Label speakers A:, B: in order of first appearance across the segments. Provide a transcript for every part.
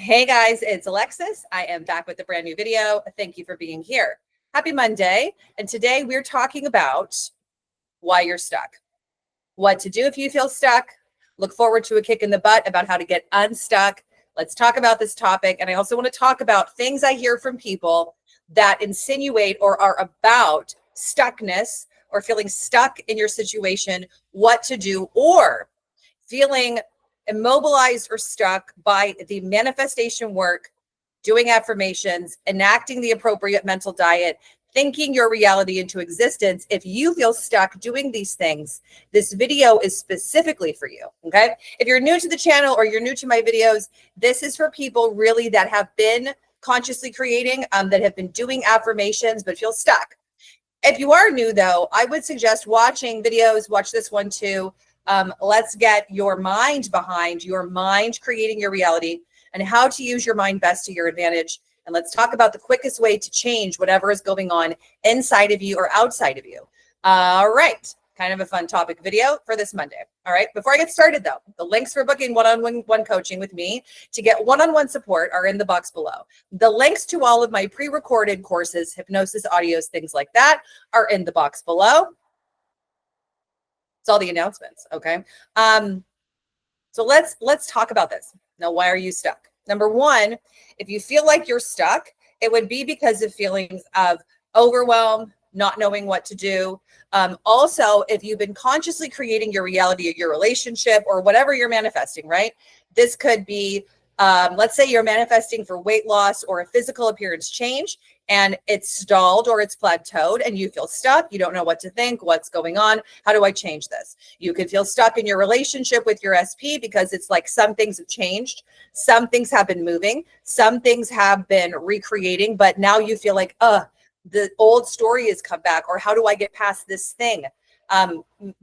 A: Hey guys, it's Alexis. I am back with a brand new video. Thank you for being here. Happy Monday. And today we're talking about why you're stuck, what to do if you feel stuck. Look forward to a kick in the butt about how to get unstuck. Let's talk about this topic. And I also want to talk about things I hear from people that insinuate or are about stuckness or feeling stuck in your situation, what to do, or feeling immobilized or stuck by the manifestation work, doing affirmations, enacting the appropriate mental diet, thinking your reality into existence. If you feel stuck doing these things, this video is specifically for you, okay? If you're new to the channel or you're new to my videos, this is for people really that have been consciously creating, that have been doing affirmations but feel stuck. If you are new though, I would suggest watching videos, watch this one too. Let's get your mind behind your mind creating your reality and how to use your mind best to your advantage. And let's talk about the quickest way to change whatever is going on inside of you or outside of you. All right. Kind of a fun topic video for this Monday. All right. Before I get started though, the links for booking one-on-one coaching with me to get one-on-one support are in the box below. The links to all of my pre-recorded courses, hypnosis, audios, things like that are in the box below. It's all the announcements. Okay. So let's talk about this. Now, why are you stuck? Number one, if you feel like you're stuck, it would be because of feelings of overwhelm, not knowing what to do. Also, if you've been consciously creating your reality, your relationship, or whatever you're manifesting, right? This could be, let's say you're manifesting for weight loss or a physical appearance change, and it's stalled or it's plateaued and you feel stuck. You don't know what to think, what's going on. How do I change this? You could feel stuck in your relationship with your SP because it's like some things have changed. Some things have been moving. Some things have been recreating, but now you feel like, the old story has come back, or how do I get past this thing?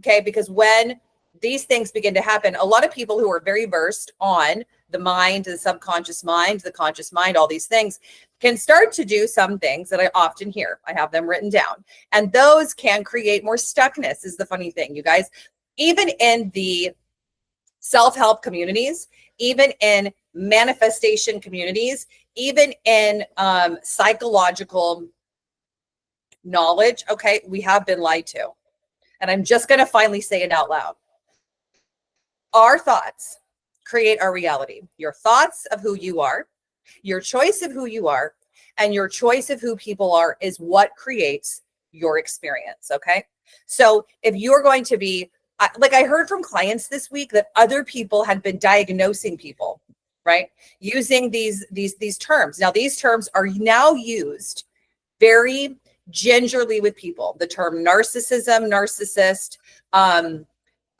A: Okay, because when these things begin to happen, a lot of people who are very versed on the mind, the subconscious mind, the conscious mind, all these things can start to do some things that I often hear. I have them written down, and those can create more stuckness is the funny thing, you guys. Even in the self-help communities, even in manifestation communities, even in psychological knowledge, okay, we have been lied to. And I'm just going to finally say it out loud. Our thoughts create our reality. Your thoughts of who you are, your choice of who you are, and your choice of who people are is what creates your experience, okay? So if you're going to be, like I heard from clients this week that other people had been diagnosing people, right? Using these terms. Now, these terms are now used very gingerly with people. The term narcissism, narcissist,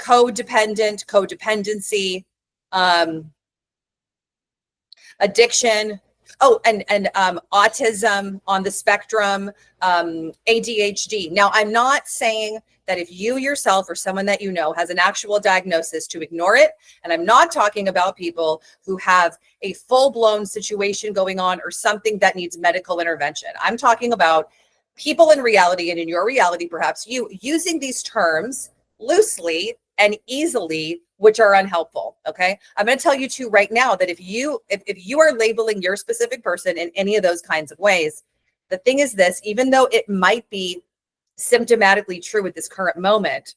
A: codependent, codependency, addiction, and autism on the spectrum, ADHD. Now, I'm not saying that if you yourself or someone that you know has an actual diagnosis to ignore it. And I'm not talking about people who have a full-blown situation going on or something that needs medical intervention. I'm talking about people in reality, and in your reality, perhaps you using these terms loosely and easily, which are unhelpful. Okay. I'm going to tell you too right now that if you are labeling your specific person in any of those kinds of ways, the thing is this, even though it might be symptomatically true at this current moment,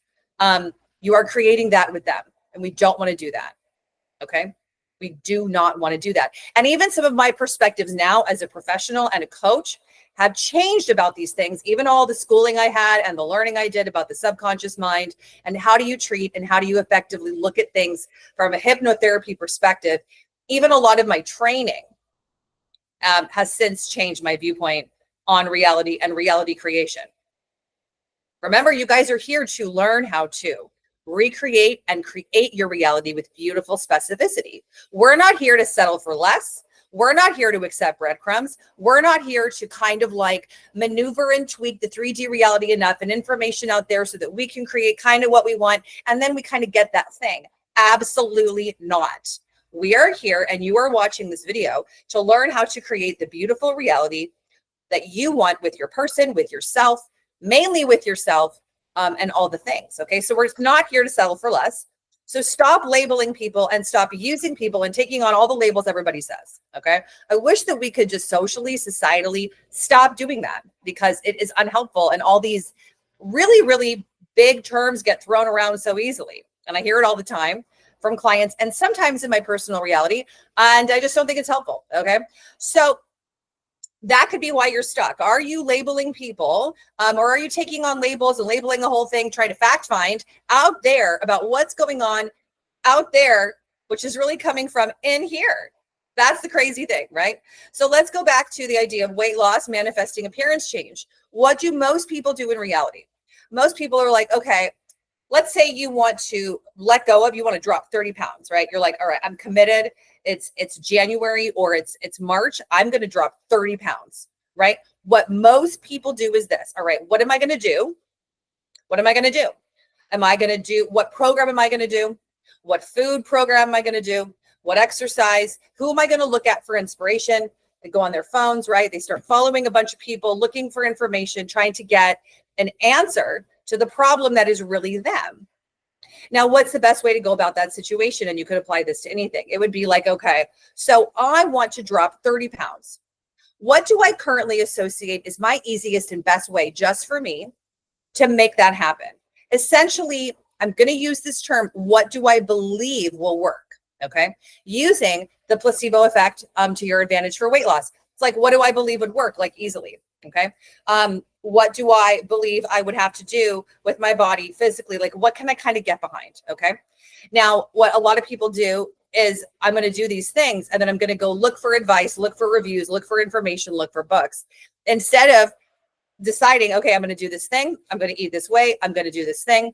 A: you are creating that with them. And we don't want to do that. Okay. We do not want to do that. And even some of my perspectives now as a professional and a coach have changed about these things, even all the schooling I had and the learning I did about the subconscious mind and how do you treat and how do you effectively look at things from a hypnotherapy perspective. Even a lot of my training has since changed my viewpoint on reality and reality creation. Remember, you guys are here to learn how to recreate and create your reality with beautiful specificity. We're not here to settle for less. We're not here to accept breadcrumbs. We're not here to kind of like maneuver and tweak the 3D reality enough and information out there so that we can create kind of what we want. And then we kind of get that thing. Absolutely not. We are here and you are watching this video to learn how to create the beautiful reality that you want with your person, with yourself, mainly with yourself, and all the things. Okay. So we're not here to settle for less. So stop labeling people and stop using people and taking on all the labels everybody says. Okay. I wish that we could just socially, societally stop doing that because it is unhelpful. And all these really, really big terms get thrown around so easily. And I hear it all the time from clients and sometimes in my personal reality. And I just don't think it's helpful. Okay. So that could be why you're stuck. Are you labeling people or are you taking on labels and labeling the whole thing, trying to fact find out there about what's going on out there, which is really coming from in here? That's the crazy thing, right? So let's go back to the idea of weight loss, manifesting appearance change. What do most people do in reality? Most people are like, okay, let's say you want to let go of, you want to drop 30 pounds, right? You're like, all right, I'm committed. It's January or it's March. I'm going to drop 30 pounds, right? What most people do is this. All right, what am I going to do? What am I going to do? What program am I going to do? What food program am I going to do? What exercise? Who am I going to look at for inspiration? They go on their phones, right? They start following a bunch of people, looking for information, trying to get an answer to the problem that is really them. Now, what's the best way to go about that situation? And you could apply this to anything. It would be like, okay, so I want to drop 30 pounds. What do I currently associate is my easiest and best way just for me to make that happen? Essentially, I'm going to use this term, what do I believe will work? Okay. Using the placebo effect to your advantage for weight loss. It's like, what do I believe would work? Like easily. Okay. What do I believe I would have to do with my body physically? Like, what can I kind of get behind? Okay. Now, what a lot of people do is I'm going to do these things and then I'm going to go look for advice, look for reviews, look for information, look for books instead of deciding, okay, I'm going to do this thing. I'm going to eat this way. I'm going to do this thing.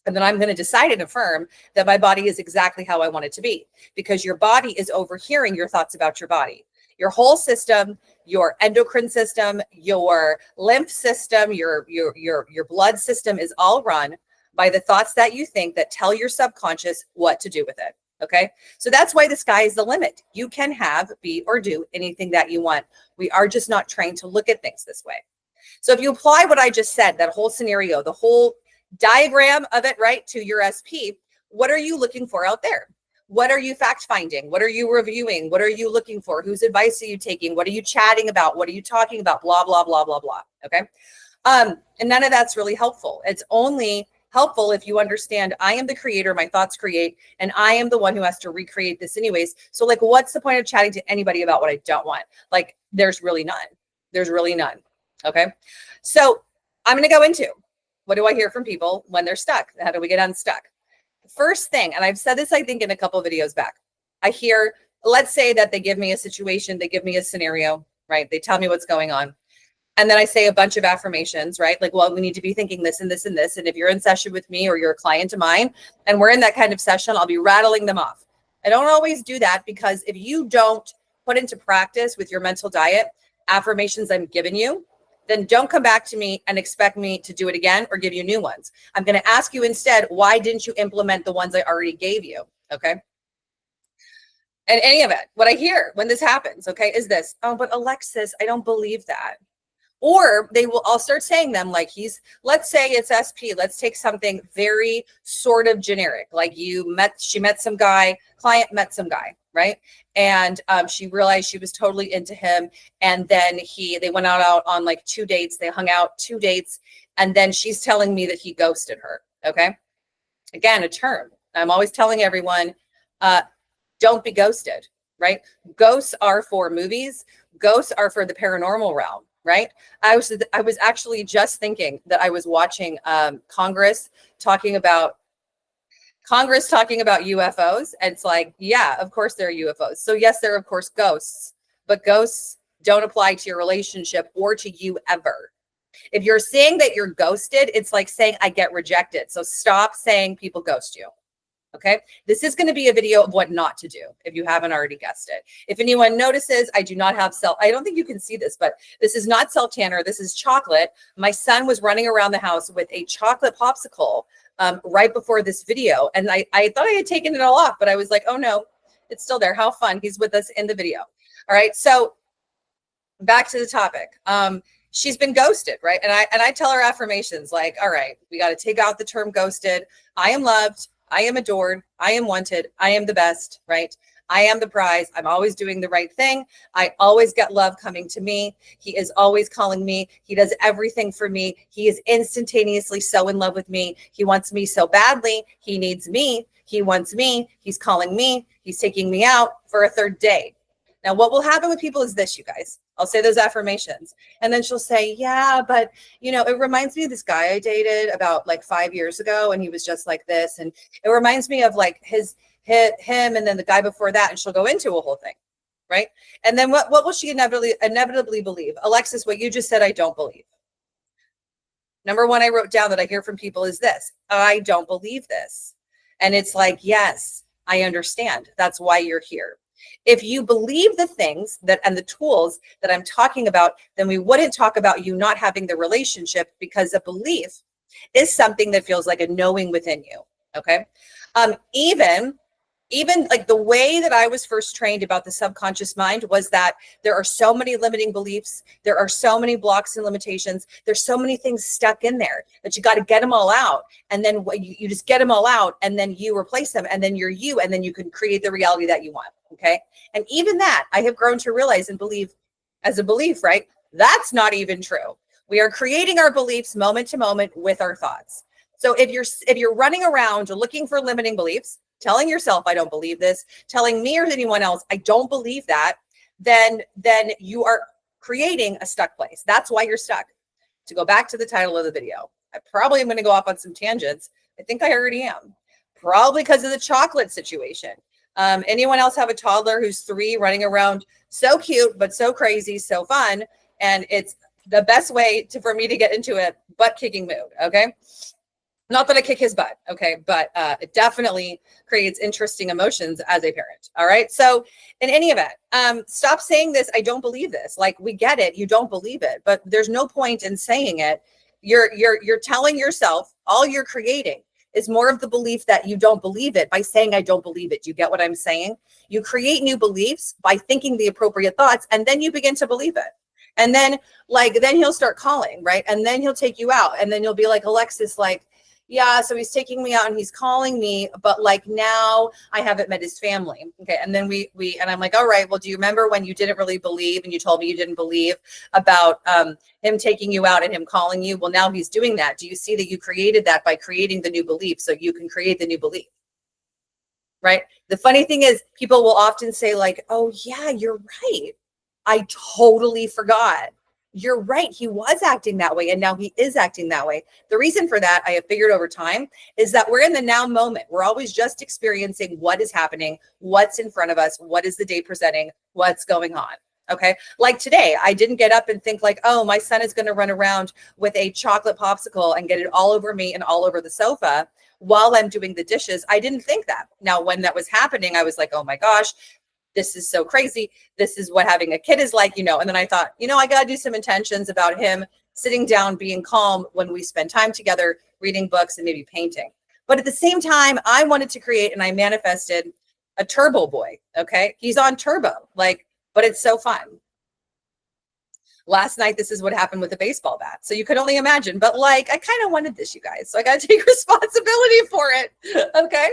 A: And then I'm going to decide and affirm that my body is exactly how I want it to be, because your body is overhearing your thoughts about your body. Your whole system, your endocrine system, your lymph system, your blood system is all run by the thoughts that you think that tell your subconscious what to do with it. Okay. So that's why the sky is the limit. You can have, be, or do anything that you want. We are just not trained to look at things this way. So if you apply what I just said, that whole scenario, the whole diagram of it, right, to your SP, what are you looking for out there? What are you fact finding? What are you reviewing? What are you looking for? Whose advice are you taking? What are you chatting about? What are you talking about? Blah, blah, blah, blah, blah. Okay. And none of that's really helpful. It's only helpful if you understand I am the creator, my thoughts create, and I am the one who has to recreate this anyways. So like, what's the point of chatting to anybody about what I don't want? Like, there's really none. There's really none. Okay. So I'm going to go into, what do I hear from people when they're stuck? How do we get unstuck? First thing, and I've said this, I think, in a couple of videos back, I hear, let's say that they give me a situation, they give me a scenario, right? They tell me what's going on. And then I say a bunch of affirmations, right? Like, well, we need to be thinking this and this and this. And if you're in session with me or you're a client of mine, and we're in that kind of session, I'll be rattling them off. I don't always do that because if you don't put into practice with your mental diet affirmations I'm giving you, then don't come back to me and expect me to do it again or give you new ones. I'm going to ask you instead, why didn't you implement the ones I already gave you? Okay. And any of it, what I hear when this happens, okay, is this, oh, but Alexis, I don't believe that. Or I'll start saying them like let's say it's SP. Let's take something very sort of generic. Like she met some guy, client met some guy, right? And she realized she was totally into him. And then they went out on like 2 dates. They hung out 2 dates. And then she's telling me that he ghosted her. Okay. Again, a term. I'm always telling everyone, don't be ghosted, right? Ghosts are for movies. Ghosts are for the paranormal realm. Right. I was actually just thinking that I was watching Congress talking about UFOs. And it's like, yeah, of course there are UFOs. So yes, there are of course ghosts, but ghosts don't apply to your relationship or to you ever. If you're saying that you're ghosted, it's like saying I get rejected. So stop saying people ghost you. Okay. This is going to be a video of what not to do if you haven't already guessed it. If anyone notices, I do not have I don't think you can see this, but this is not self tanner. This is chocolate. My son was running around the house with a chocolate popsicle right before this video. And I thought I had taken it all off, but I was like, oh no, it's still there. How fun. He's with us in the video. All right. So back to the topic. She's been ghosted, right? And I tell her affirmations like, all right, we got to take out the term ghosted. I am loved. I am adored. I am wanted. I am the best, right? I am the prize. I'm always doing the right thing. I always get love coming to me. He is always calling me. He does everything for me. He is instantaneously so in love with me. He wants me so badly. He needs me. He wants me. He's calling me. He's taking me out for a third date. Now, what will happen with people is this, you guys. I'll say those affirmations. And then she'll say, yeah, but, it reminds me of this guy I dated about like 5 years ago. And he was just like this. And it reminds me of like him and then the guy before that. And she'll go into a whole thing. Right. And then what will she inevitably believe? Alexis, what you just said, I don't believe. Number one, I wrote down that I hear from people is this. I don't believe this. And it's like, yes, I understand. That's why you're here. If you believe the things and the tools that I'm talking about, then we wouldn't talk about you not having the relationship, because a belief is something that feels like a knowing within you. Okay. Even like the way that I was first trained about the subconscious mind was that there are so many limiting beliefs. There are so many blocks and limitations. There's so many things stuck in there that you got to get them all out. And then you just get them all out, and then you replace them, and then you're you, and then you can create the reality that you want. Okay. And even that I have grown to realize and believe as a belief, right? That's not even true. We are creating our beliefs moment to moment with our thoughts. So if you're running around looking for limiting beliefs, telling yourself, I don't believe this, telling me or anyone else, I don't believe that, then you are creating a stuck place. That's why you're stuck. To go back to the title of the video, I probably am going to go off on some tangents. I think I already am. Probably because of the chocolate situation. Anyone else have a toddler who's 3 running around so cute, but so crazy, so fun. And it's the best way for me to get into a butt kicking mood. Okay. Not that I kick his butt, okay, but it definitely creates interesting emotions as a parent. All right. So in any event, stop saying this. I don't believe this. Like, we get it. You don't believe it, but there's no point in saying it. You're telling yourself all you're creating is more of the belief that you don't believe it by saying, I don't believe it. You get what I'm saying? You create new beliefs by thinking the appropriate thoughts, and then you begin to believe it. And then then he'll start calling, right? And then he'll take you out, and then you'll be like, Alexis, like, yeah, so he's taking me out and he's calling me, but like now I haven't met his family. Okay. And then and I'm like, all right, well, do you remember when you didn't really believe and you told me you didn't believe about him taking you out and him calling you? Well, now he's doing that. Do you see that you created that by creating the new belief, so you can create the new belief? Right. The funny thing is, people will often say like, oh yeah, you're right. I totally forgot. You're right. He was acting that way, and now he is acting that way. The reason for that, I have figured over time, is that we're in the now moment. We're always just experiencing what is happening, what's in front of us, what is the day presenting, what's going on. Okay. Like today, I didn't get up and think like, oh, my son is going to run around with a chocolate popsicle and get it all over me and all over the sofa while I'm doing the dishes. I didn't think that. Now, when that was happening, I was like, oh my gosh, this is so crazy. This is what having a kid is like, And then I thought, I got to do some intentions about him sitting down, being calm when we spend time together, reading books and maybe painting. But at the same time, I wanted to create, and I manifested a turbo boy. Okay. He's on turbo, but it's so fun. Last night, this is what happened with the baseball bat. So you could only imagine, but I kind of wanted this, you guys. So I got to take responsibility for it. Okay.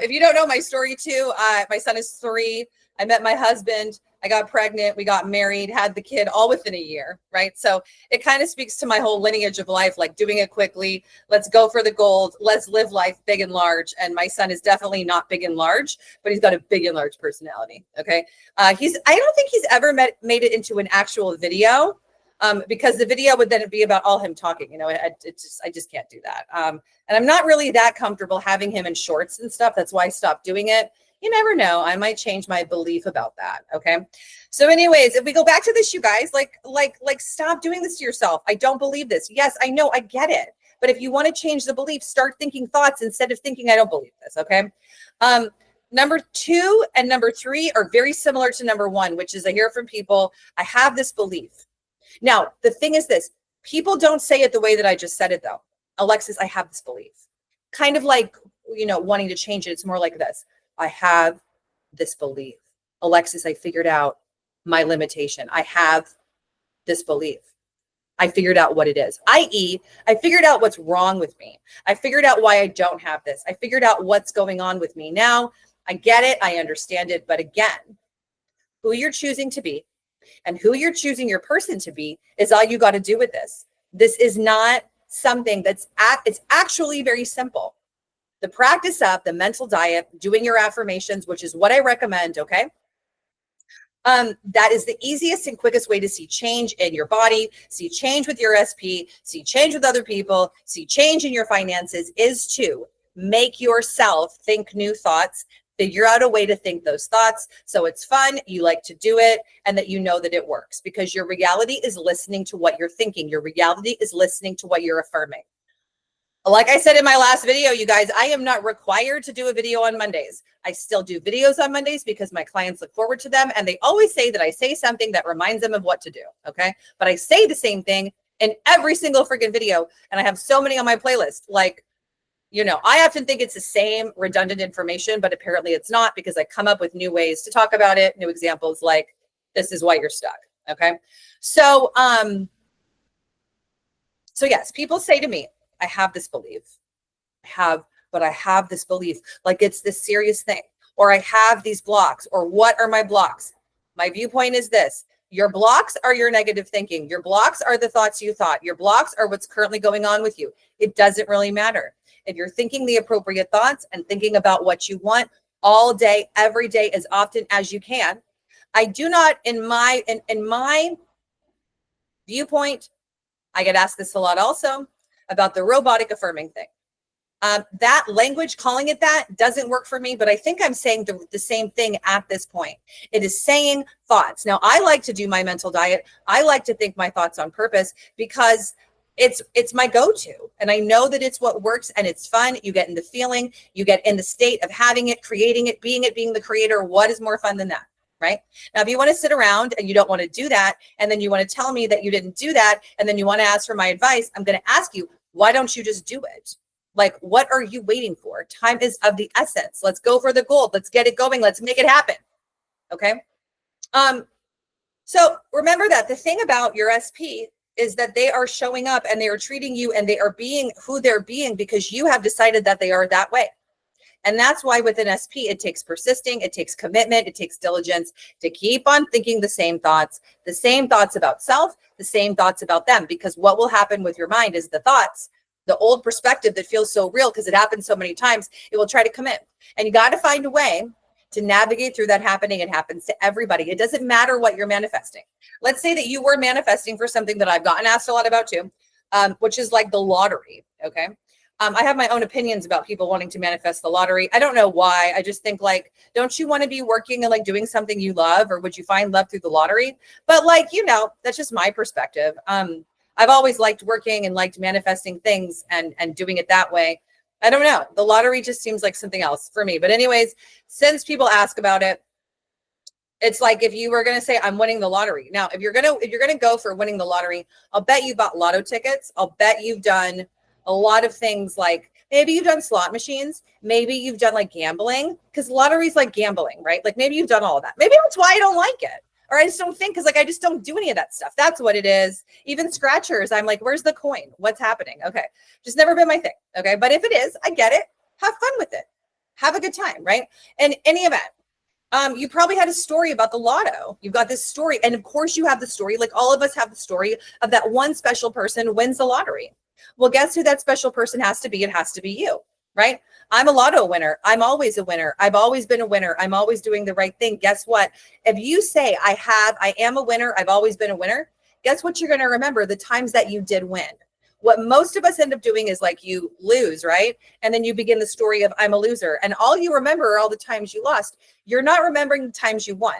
A: If you don't know my story too, my son is 3. I met my husband. I got pregnant. We got married, had the kid all within a year. Right. So it kind of speaks to my whole lineage of life, like doing it quickly. Let's go for the gold. Let's live life big and large. And my son is definitely not big and large, but he's got a big and large personality. Okay. I don't think he's ever made it into an actual video, because the video would then be about all him talking. I just can't do that. And I'm not really that comfortable having him in shorts and stuff. That's why I stopped doing it. You never know. I might change my belief about that. Okay. So anyways, if we go back to this, you guys, stop doing this to yourself. I don't believe this. Yes, I know. I get it. But if you want to change the belief, start thinking thoughts instead of thinking, I don't believe this. Okay. Number 2 and number 3 are very similar to number 1, which is I hear from people, I have this belief. Now, the thing is this, people don't say it the way that I just said it though. Alexis, I have this belief. Kind of like, wanting to change it. It's more like this. I have this belief. Alexis, I figured out my limitation. I have this belief. I figured out what it is, i.e., I figured out what's wrong with me. I figured out why I don't have this. I figured out what's going on with me. Now I get it. I understand it. But again, who you're choosing to be and who you're choosing your person to be is all you got to do with this. This is not something it's actually very simple. The practice of the mental diet, doing your affirmations, which is what I recommend. Okay. That is the easiest and quickest way to see change in your body, see change with your SP, see change with other people, see change in your finances, is to make yourself think new thoughts, figure out a way to think those thoughts so it's fun, you like to do it, and that you know that it works, because your reality is listening to what you're thinking. Your reality is listening to what you're affirming. Like I said in my last video, you guys, I am not required to do a video on Mondays. I still do videos on Mondays because my clients look forward to them. And they always say that I say something that reminds them of what to do. Okay. But I say the same thing in every single freaking video. And I have so many on my playlist. Like, you know, I often think it's the same redundant information, but apparently it's not, because I come up with new ways to talk about it. New examples like, this is why you're stuck. Okay. So yes, people say to me, I have this belief. I have this belief, like it's this serious thing, or I have these blocks, or what are my blocks? My viewpoint is this: your blocks are your negative thinking. Your blocks are the thoughts you thought. Your blocks are what's currently going on with you. It doesn't really matter. If you're thinking the appropriate thoughts and thinking about what you want all day, every day, as often as you can. I do not, in my viewpoint, I get asked this a lot also, about the robotic affirming thing. That language, calling it that, doesn't work for me, but I think I'm saying the same thing at this point. It is saying thoughts. Now, I like to do my mental diet. I like to think my thoughts on purpose because it's my go-to. And I know that it's what works and it's fun. You get in the feeling, you get in the state of having it, creating it, being the creator. What is more fun than that? Right? Now, if you want to sit around and you don't want to do that, and then you want to tell me that you didn't do that, and then you want to ask for my advice, I'm going to ask you, why don't you just do it? Like, what are you waiting for? Time is of the essence. Let's go for the gold. Let's get it going. Let's make it happen. Okay. So remember that the thing about your SP is that they are showing up and they are treating you and they are being who they're being because you have decided that they are that way. And that's why with an SP, it takes persisting, it takes commitment, it takes diligence to keep on thinking the same thoughts about self, the same thoughts about them. Because what will happen with your mind is the thoughts, the old perspective that feels so real because it happens so many times, it will try to come in. And you got to find a way to navigate through that happening. It happens to everybody. It doesn't matter what you're manifesting. Let's say that you were manifesting for something that I've gotten asked a lot about too, which is like the lottery. Okay. I have my own opinions about people wanting to manifest the lottery. I don't know why. I just think, like, don't you want to be working and like doing something you love, or would you find love through the lottery? But like, you know, that's just my perspective. I've always liked working and liked manifesting things and doing it that way. I don't know. The lottery just seems like something else for me. But anyways, since people ask about it, it's like if you were going to say, I'm winning the lottery. Now, if you're going to go for winning the lottery, I'll bet you bought lotto tickets. I'll bet you've done a lot of things, like maybe you've done slot machines. Maybe you've done like gambling, because lottery's like gambling, right? Like maybe you've done all of that. Maybe that's why I don't like it. Or I just don't think, because like I just don't do any of that stuff. That's what it is. Even scratchers, I'm like, where's the coin? What's happening? Okay. Just never been my thing. Okay. But if it is, I get it. Have fun with it. Have a good time, right? In any event, you probably had a story about the lotto. You've got this story. And of course you have the story, like all of us have the story of that one special person wins the lottery. Well, guess who that special person has to be? It has to be you, right? I'm a lotto winner. I'm always a winner. I've always been a winner. I'm always doing the right thing. Guess what? If you say I am a winner, I've always been a winner, guess what you're going to remember? The times that you did win. What most of us end up doing is like you lose, right? And then you begin the story of I'm a loser. And all you remember are all the times you lost. You're not remembering the times you won.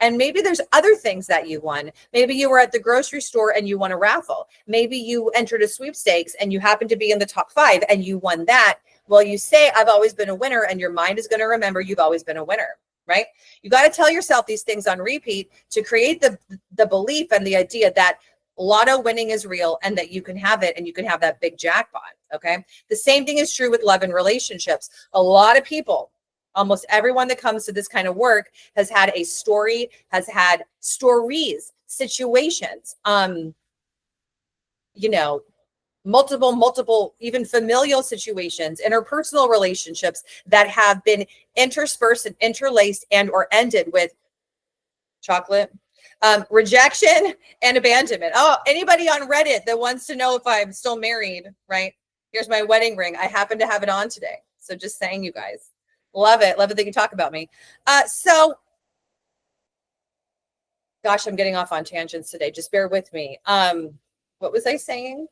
A: And maybe there's other things that you won. Maybe you were at the grocery store and you won a raffle. Maybe you entered a sweepstakes and you happened to be in the top 5 and you won that. Well, you say, I've always been a winner, and your mind is going to remember you've always been a winner, right? You got to tell yourself these things on repeat to create the belief and the idea that lotto winning is real and that you can have it and you can have that big jackpot, okay? The same thing is true with love and relationships. A lot of people, almost everyone that comes to this kind of work has had a story, has had stories, situations, you know, multiple, even familial situations, interpersonal relationships that have been interspersed and interlaced and or ended with chocolate, rejection and abandonment. Oh, anybody on Reddit that wants to know if I'm still married, right? Here's my wedding ring. I happen to have it on today. So just saying, you guys. Love it. Love it that you talk about me. So gosh, I'm getting off on tangents today. Just bear with me. What was I saying?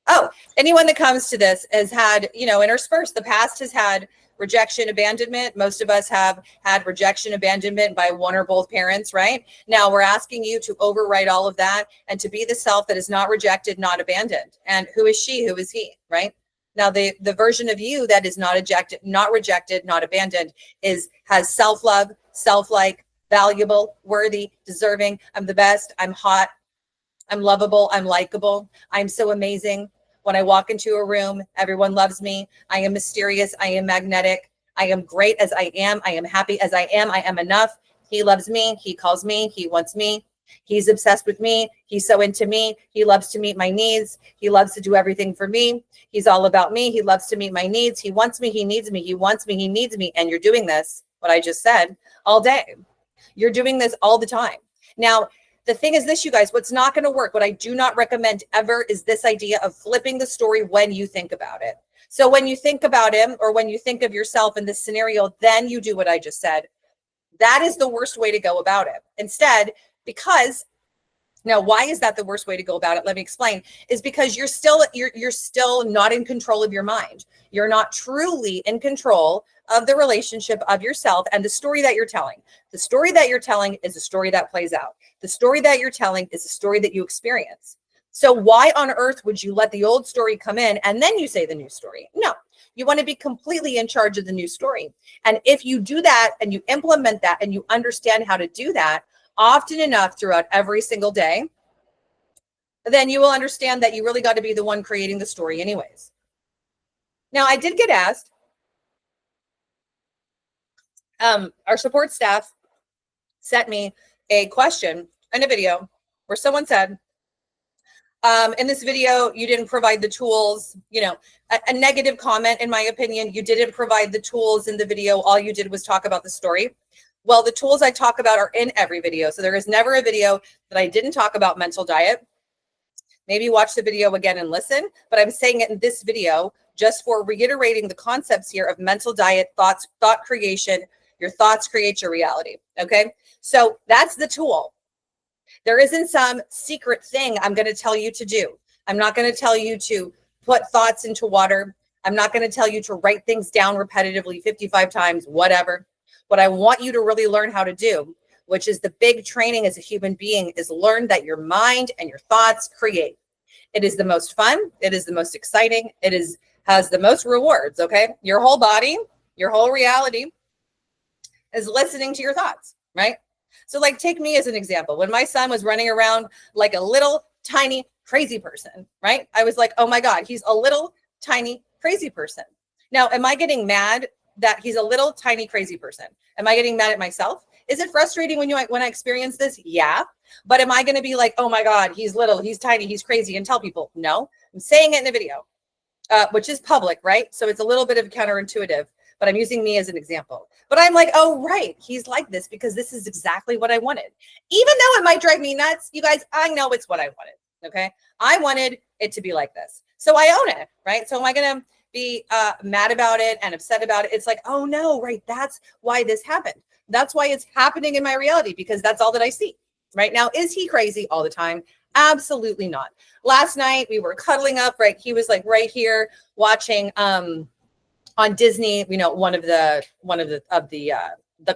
A: Oh, anyone that comes to this has had, interspersed. The past has had rejection, abandonment. Most of us have had rejection, abandonment by one or both parents, right? Now we're asking you to overwrite all of that and to be the self that is not rejected, not abandoned. And who is she? Who is he, right? Now the version of you that is not rejected, not abandoned has self-love, self-like, valuable, worthy, deserving. I'm the best. I'm hot. I'm lovable. I'm likable. I'm so amazing. When I walk into a room, everyone loves me. I am mysterious. I am magnetic. I am great as I am. I am happy as I am. I am enough. He loves me. He calls me. He wants me. He's obsessed with me. He's so into me. He loves to meet my needs. He loves to do everything for me. He's all about me. He loves to meet my needs. He wants me. He needs me. He wants me. He needs me. And you're doing this, what I just said, all day. You're doing this all the time. Now, the thing is this, you guys, what's not going to work, what I do not recommend ever is this idea of flipping the story when you think about it. So when you think about him or when you think of yourself in this scenario, then you do what I just said. That is the worst way to go about it. Instead, because now, why is that the worst way to go about it? Let me explain. Is because you're still not in control of your mind. You're not truly in control of the relationship of yourself and the story that you're telling. The story that you're telling is a story that plays out. The story that you're telling is a story that you experience. So why on earth would you let the old story come in and then you say the new story? No, you want to be completely in charge of the new story. And if you do that and you implement that and you understand how to do that often enough throughout every single day, then you will understand that you really got to be the one creating the story anyways. Now, I did get asked, our support staff sent me a question in a video where someone said, in this video, you didn't provide the tools, a negative comment, in my opinion. You didn't provide the tools in the video. All you did was talk about the story. Well, the tools I talk about are in every video. So there is never a video that I didn't talk about mental diet. Maybe watch the video again and listen, but I'm saying it in this video just for reiterating the concepts here of mental diet, thought creation. Your thoughts create your reality. Okay. So that's the tool. There isn't some secret thing I'm going to tell you to do. I'm not going to tell you to put thoughts into water. I'm not going to tell you to write things down repetitively 55 times, whatever. What I want you to really learn how to do, which is the big training as a human being, is learn that your mind and your thoughts create. It is the most fun. It is the most exciting. Has the most rewards. Okay. Your whole body, your whole reality is listening to your thoughts, right? So like, take me as an example. When my son was running around like a little tiny crazy person, right? I was like, oh my God, he's a little tiny crazy person. Now, am I getting mad that he's a little tiny crazy person? Am I getting mad at myself? Is it frustrating when I experience this? Yeah. But am I going to be like, oh my God, he's little, he's tiny, he's crazy, and tell people? No. I'm saying it in the video, which is public, right? So it's a little bit of counterintuitive, but I'm using me as an example. But I'm like, oh, right, he's like this because this is exactly what I wanted. Even though it might drive me nuts, you guys, I know it's what I wanted, okay? I wanted it to be like this. So I own it, right? So am I going to be mad about it and upset about it? It's like, oh no, right, that's why this happened. That's why it's happening in my reality, because that's all that I see. Right now, is he crazy all the time? Absolutely not. Last night we were cuddling up, right? He was like right here watching on Disney, one of the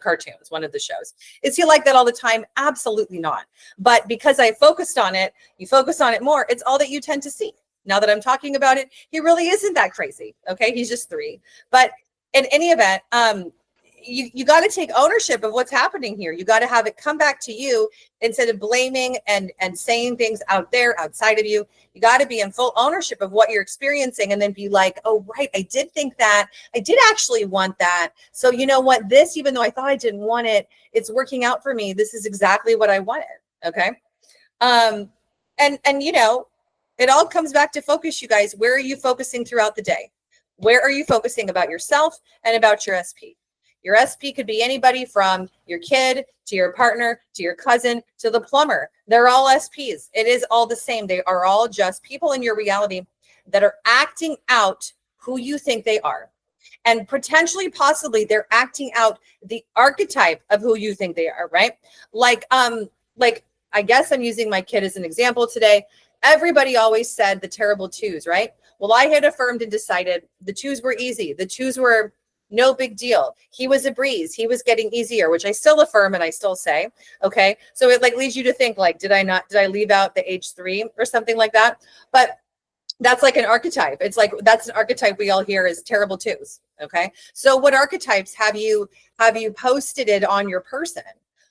A: cartoons, one of the shows. Is he like that all the time? Absolutely not. But because I focused on it, you focus on it more, it's all that you tend to see. Now that I'm talking about it, he really isn't that crazy. Okay. He's just 3. But in any event, you got to take ownership of what's happening here. You got to have it come back to you instead of blaming and saying things out there outside of you. You got to be in full ownership of what you're experiencing and then be like, oh, right, I did think that. I did actually want that. So you know what? This, even though I thought I didn't want it, it's working out for me. This is exactly what I wanted. Okay. And It all comes back to focus, you guys. Where are you focusing throughout the day? Where are you focusing about yourself and about your SP? Your SP could be anybody from your kid to your partner to your cousin to the plumber. They're all SPs. It is all the same. They are all just people in your reality that are acting out who you think they are. And potentially, possibly, they're acting out the archetype of who you think they are, right? Like I guess I'm using my kid as an example today. Everybody always said the terrible twos, right? Well, I had affirmed and decided the twos were easy. The twos were no big deal. He was a breeze. He was getting easier, which I still affirm and I still say. Okay. So it like leads you to think like, did I leave out the H3 or something like that? But that's like an archetype. It's like, that's an archetype we all hear is terrible twos. Okay. So what archetypes have you posted it on your person?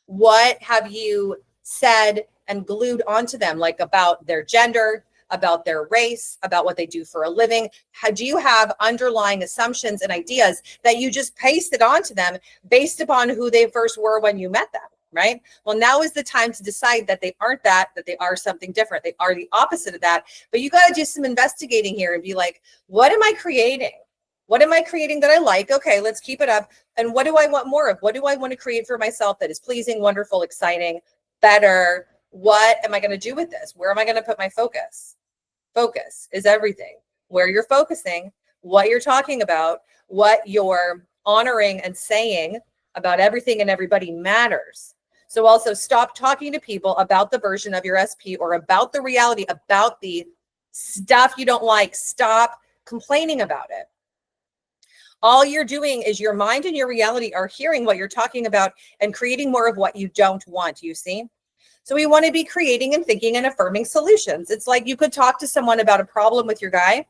A: What have you said and glued onto them, like about their gender, about their race, about what they do for a living? Do you have underlying assumptions and ideas that you just pasted onto them based upon who they first were when you met them, right? Well, now is the time to decide that they aren't that they are something different. They are the opposite of that. But you got to do some investigating here and be like, what am I creating? What am I creating that I like? Okay, let's keep it up. And what do I want more of? What do I want to create for myself that is pleasing, wonderful, exciting, better? What am I going to do with this? Where am I going to put my focus? Focus is everything. Where you're focusing, what you're talking about, what you're honoring and saying about everything and everybody matters. So also stop talking to people about the version of your SP or about the reality, about the stuff you don't like. Stop complaining about it. All you're doing is your mind and your reality are hearing what you're talking about and creating more of what you don't want, you see? So we want to be creating and thinking and affirming solutions. It's like you could talk to someone about a problem with your guy,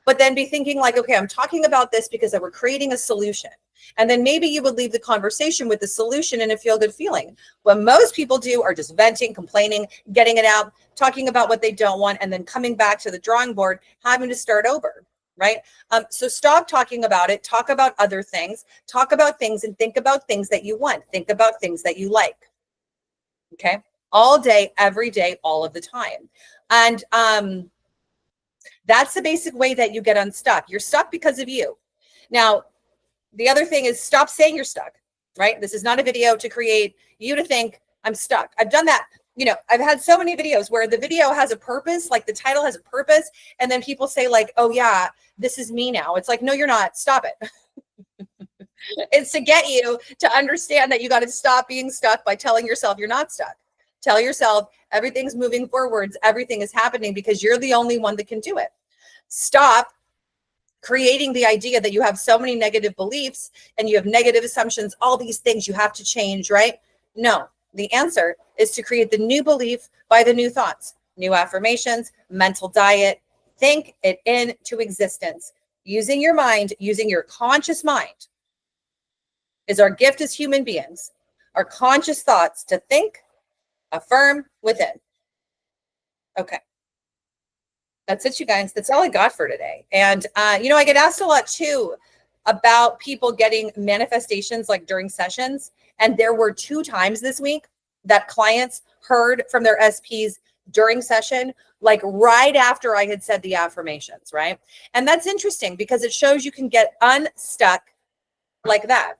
A: but then be thinking like, okay, I'm talking about this because we're creating a solution. And then maybe you would leave the conversation with the solution and a feel-good feeling. What most people do are just venting, complaining, getting it out, talking about what they don't want, and then coming back to the drawing board, having to start over. Right? So stop talking about it. Talk about other things. Talk about things and think about things that you want. Think about things that you like. Okay? All day, every day, all of the time. And that's the basic way that you get unstuck. You're stuck because of you. Now, the other thing is stop saying you're stuck, right? This is not a video to create you to think I'm stuck. I've done that. You know, I've had so many videos where the video has a purpose, like the title has a purpose. And then people say like, oh yeah, this is me now. It's like, no, you're not. Stop it. It's to get you to understand that you got to stop being stuck by telling yourself you're not stuck. Tell yourself everything's moving forwards. Everything is happening because you're the only one that can do it. Stop creating the idea that you have so many negative beliefs and you have negative assumptions, all these things you have to change, right? No. The answer is to create the new belief by the new thoughts, new affirmations, mental diet. Think it into existence. Using your mind, using your conscious mind is our gift as human beings. Our conscious thoughts to think, affirm within. Okay. That's it, you guys. That's all I got for today. And, you know, I get asked a lot too about people getting manifestations like during sessions. And there were 2 times this week that clients heard from their SPs during session, like right after I had said the affirmations, right? And that's interesting because it shows you can get unstuck like that,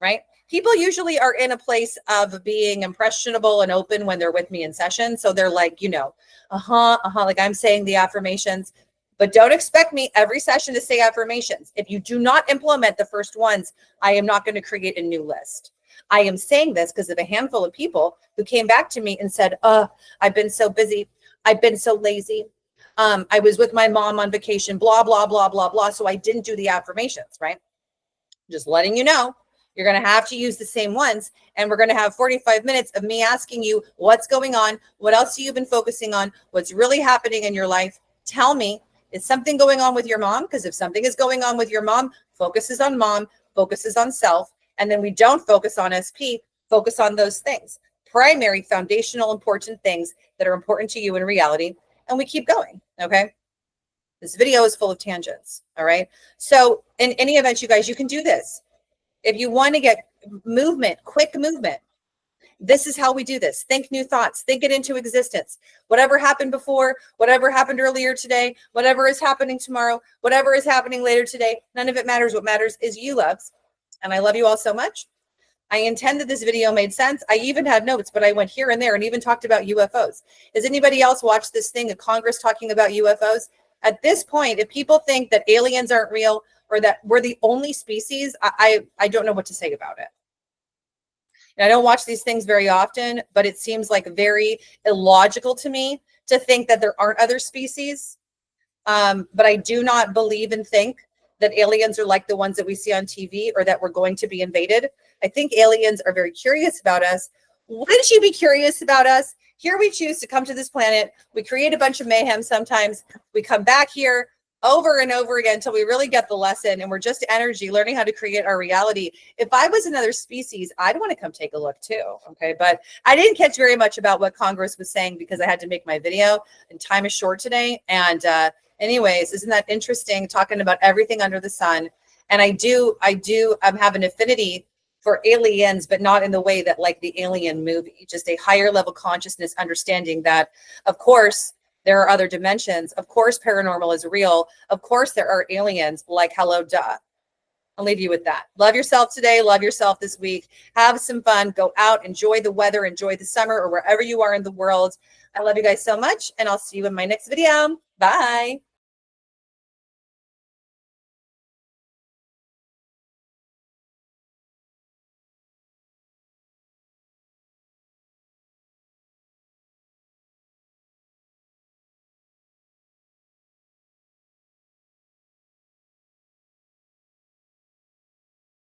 A: right? People usually are in a place of being impressionable and open when they're with me in session. So they're like, you know, like I'm saying the affirmations, but don't expect me every session to say affirmations. If you do not implement the first ones, I am not going to create a new list. I am saying this because of a handful of people who came back to me and said, I've been so busy. I've been so lazy. I was with my mom on vacation, blah, blah, blah, blah, blah. So I didn't do the affirmations, right? Just letting you know, you're going to have to use the same ones. And we're going to have 45 minutes of me asking you what's going on. What else have you been focusing on? What's really happening in your life? Tell me, is something going on with your mom? Because if something is going on with your mom, focus is on mom, focus is on self. And then we don't focus on SP, focus on those things. Primary, foundational, important things that are important to you in reality. And we keep going, okay? This video is full of tangents, all right? So in any event, you guys, you can do this. If you want to get movement, quick movement, This is how we do this. Think new thoughts, think it into existence. Whatever happened before, whatever happened earlier today, whatever is happening tomorrow, whatever is happening later today, none of it matters. What matters is you, loves. And I love you all so much. I intend that this video made sense. I even had notes, but I went here and there and even talked about UFOs. Has anybody else watched this thing of Congress talking about UFOs? At this point, if people think that aliens aren't real or that we're the only species, I don't know what to say about it. And I don't watch these things very often, but it seems like very illogical to me to think that there aren't other species. But I do not believe and think that aliens are like the ones that we see on TV or that we're going to be invaded. I think aliens are very curious about us. Wouldn't you be curious about us? Here we choose to come to this planet. We create a bunch of mayhem sometimes. We come back here over and over again until we really get the lesson, and we're just energy learning how to create our reality. If I was another species, I'd want to come take a look too. Okay, but I didn't catch very much about what Congress was saying because I had to make my video and time is short today. And anyways, isn't that interesting, talking about everything under the sun? And I have an affinity for aliens, but not in the way that like the Alien movie, just a higher level consciousness, understanding that of course there are other dimensions. Of course, paranormal is real. Of course, there are aliens. Like, hello, duh. I'll leave you with that. Love yourself today. Love yourself this week. Have some fun. Go out. Enjoy the weather. Enjoy the summer or wherever you are in the world. I love you guys so much. And I'll see you in my next video. Bye.